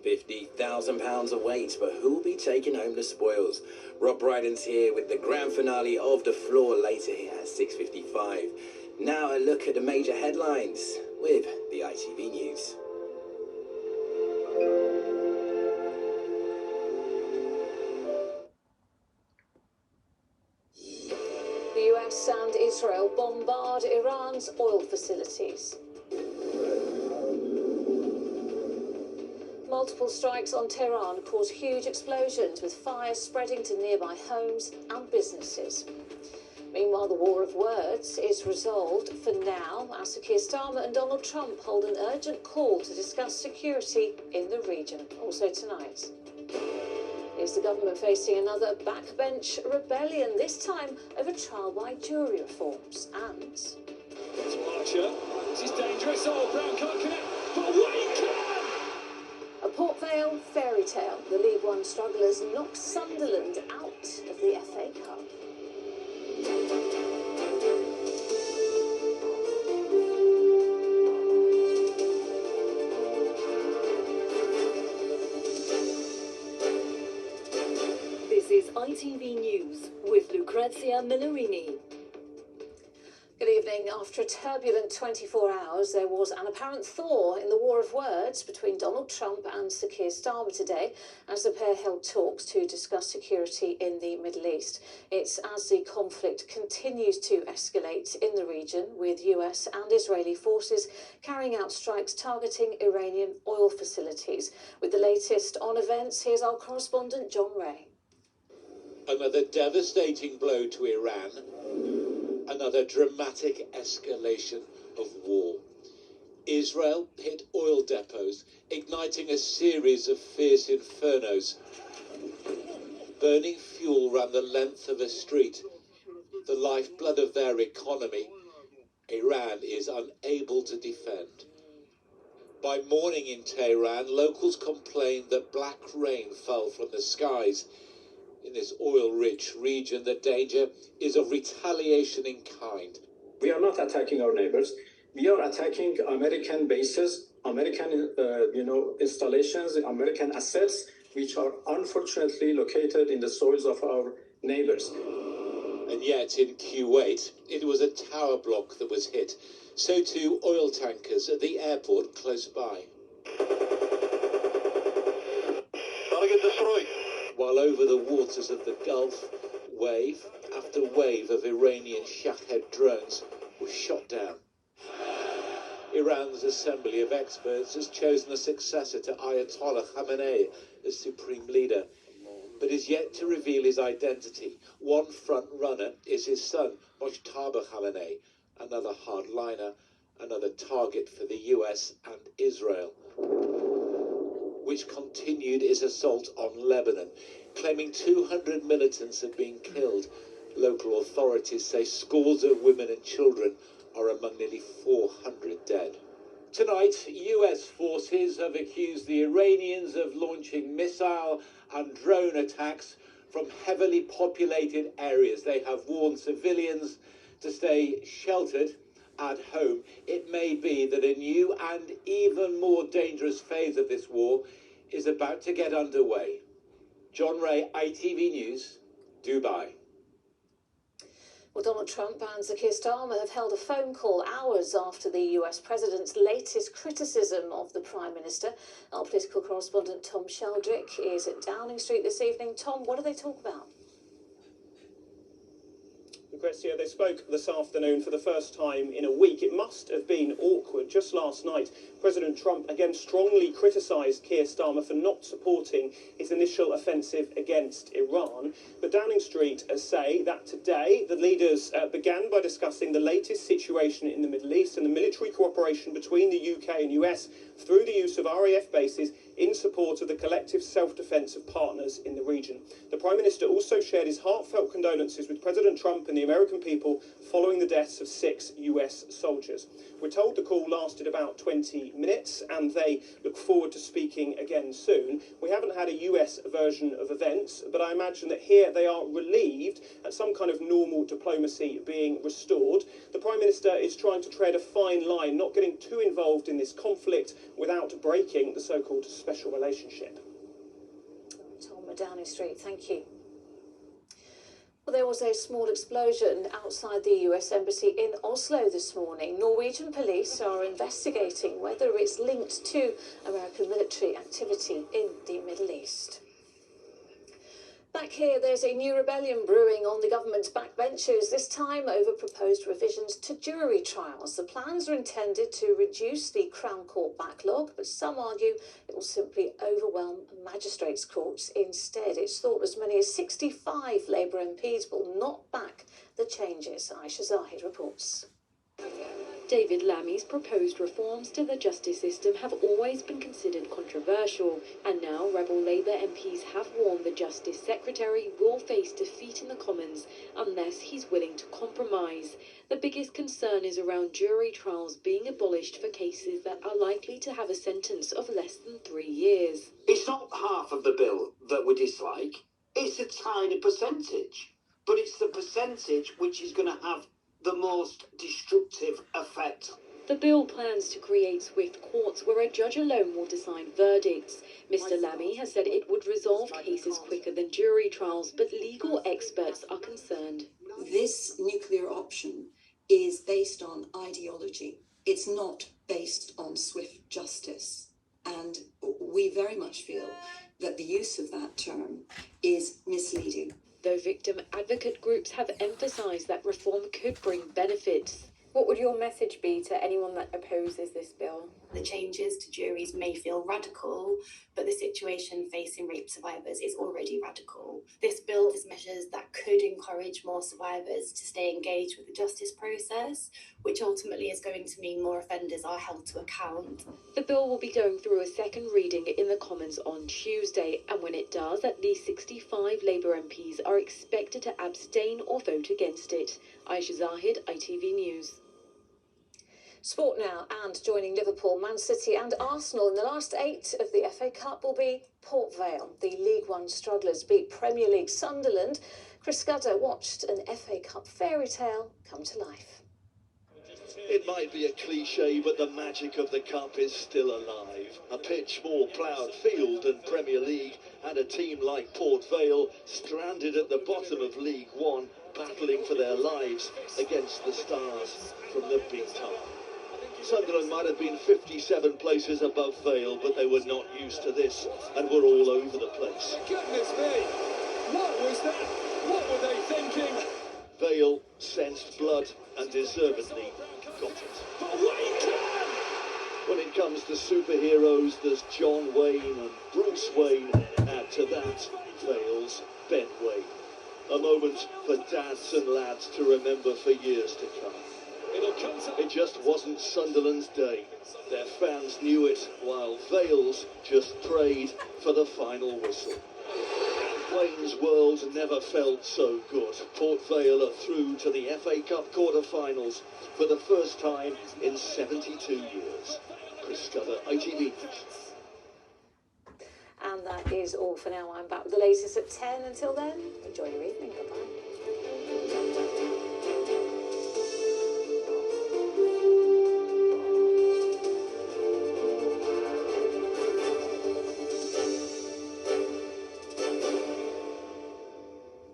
£50,000 awaits, but who'll be taking home the spoils? Rob Brydon's here with the grand finale of The Floor later here at 6:55. Now a look at the major headlines with the ITV News. The US and Israel bombard Iran's oil facilities. Multiple strikes on Tehran cause huge explosions, with fires spreading to nearby homes and businesses. Meanwhile, the war of words is resolved for now as Keir Starmer and Donald Trump hold an urgent call to discuss security in the region. Also tonight. Is the government facing another backbench rebellion, this time over trial by jury reforms? And it's Archer. This is dangerous. Oh, Brown can't connect, but Wayne can! A Port Vale fairy tale. The League One strugglers knock Sunderland out of the FA Cup. This is ITV News with Lucrezia Millarini. Good evening. After a turbulent 24 hours, there was an apparent thaw in the war of words between Donald Trump and Sir Keir Starmer today, as the pair held talks to discuss security in the Middle East. It's as the conflict continues to escalate in the region, with US and Israeli forces carrying out strikes targeting Iranian oil facilities. With the latest on events, here's our correspondent John Ray. Another devastating blow to Iran. Another dramatic escalation of war. Israel hit oil depots, igniting a series of fierce infernos. Burning fuel ran the length of a street, the lifeblood of their economy. Iran is unable to defend. By morning in Tehran, locals complained that black rain fell from the skies. In this oil-rich region, the danger is of retaliation in kind. We are not attacking our neighbors. We are attacking American bases, American, installations, American assets, which are unfortunately located in the soils of our neighbors. And yet, in Kuwait, it was a tower block that was hit. So too, oil tankers at the airport close by. Target destroyed. While over the waters of the Gulf, wave after wave of Iranian Shahed drones was shot down. Iran's Assembly of Experts has chosen a successor to Ayatollah Khamenei as supreme leader, but is yet to reveal his identity. One front runner is his son, Mojtaba Khamenei, another hardliner, another target for the US and Israel, which continued its assault on Lebanon, claiming 200 militants have been killed. Local authorities say scores of women and children are among nearly 400 dead. Tonight, US forces have accused the Iranians of launching missile and drone attacks from heavily populated areas. They have warned civilians to stay sheltered at home. It may be that a new and even more dangerous phase of this war is about to get underway. John Ray, ITV News, Dubai. Well, Donald Trump and Sir Keir Starmer have held a phone call hours after the US President's latest criticism of the Prime Minister. Our political correspondent Tom Sheldrick is at Downing Street this evening. Tom, what do they talk about? Lucrezia, they spoke this afternoon for the first time in a week. It must have been awkward. Just last night, President Trump again strongly criticised Keir Starmer for not supporting his initial offensive against Iran. But Downing Street say that today the leaders began by discussing the latest situation in the Middle East and the military cooperation between the UK and US through the use of RAF bases in support of the collective self-defence of partners in the region. The Prime Minister also shared his heartfelt condolences with President Trump and the American people following the deaths of 6 US soldiers. We're told the call lasted about 20 minutes, and they look forward to speaking again soon. We haven't had a US version of events, but I imagine that here they are relieved at some kind of normal diplomacy being restored. The Prime Minister is trying to tread a fine line, not getting too involved in this conflict without breaking the so-called special relationship. Tom Downing Street, thank you. Well, there was a small explosion outside the US Embassy in Oslo this morning. Norwegian police are investigating whether it's linked to American military activity in the Middle East. Back here, there's a new rebellion brewing on the government's backbenches, this time over proposed revisions to jury trials. The plans are intended to reduce the Crown Court backlog, but some argue it will simply overwhelm magistrates' courts instead. It's thought as many as 65 Labour MPs will not back the changes. Aisha Zahid reports. David Lammy's proposed reforms to the justice system have always been considered controversial, and now rebel Labour MPs have warned the Justice Secretary will face defeat in the Commons unless he's willing to compromise. The biggest concern is around jury trials being abolished for cases that are likely to have a sentence of less than 3 years. It's not half of the bill that we dislike, it's a tiny percentage, but it's the percentage which is going to have the most destructive effect. The bill plans to create swift courts where a judge alone will decide verdicts. Mr. Lammy has said it would resolve cases quicker than jury trials, but legal experts are concerned. This nuclear option is based on ideology. It's not based on swift justice. And we very much feel that the use of that term is misleading. Though victim advocate groups have emphasised that reform could bring benefits. What would your message be to anyone that opposes this bill? The changes to juries may feel radical, but the situation facing rape survivors is already radical. This bill is measures that could encourage more survivors to stay engaged with the justice process, which ultimately is going to mean more offenders are held to account. The bill will be going through a second reading in the Commons on Tuesday, and when it does, at least 65 Labour MPs are expected to abstain or vote against it. Aisha Zahid, ITV News. Sport now, and joining Liverpool, Man City and Arsenal in the last 8 of the FA Cup will be Port Vale. The League One strugglers beat Premier League Sunderland. Chris Scudder watched an FA Cup fairy tale come to life. It might be a cliche, but the magic of the cup is still alive. A pitch more ploughed field than Premier League, and a team like Port Vale stranded at the bottom of League One, battling for their lives against the stars from the big top. Sunderland might have been 57 places above Vale, but they were not used to this and were all over the place. Goodness me! What was that? What were they thinking? Vale sensed blood and deservedly got it. But Wayne can! When it comes to superheroes, there's John Wayne and Bruce Wayne. Add to that, Vale's Ben Wayne. A moment for dads and lads to remember for years to come. It just wasn't Sunderland's day. Their fans knew it, while Vale's just prayed for the final whistle. Wayne's world never felt so good. Port Vale are through to the FA Cup quarter-finals for the first time in 72 years. Chris Scudder, ITV News. And that is all for now. I'm back with the latest at 10. Until then, enjoy your evening. Bye-bye.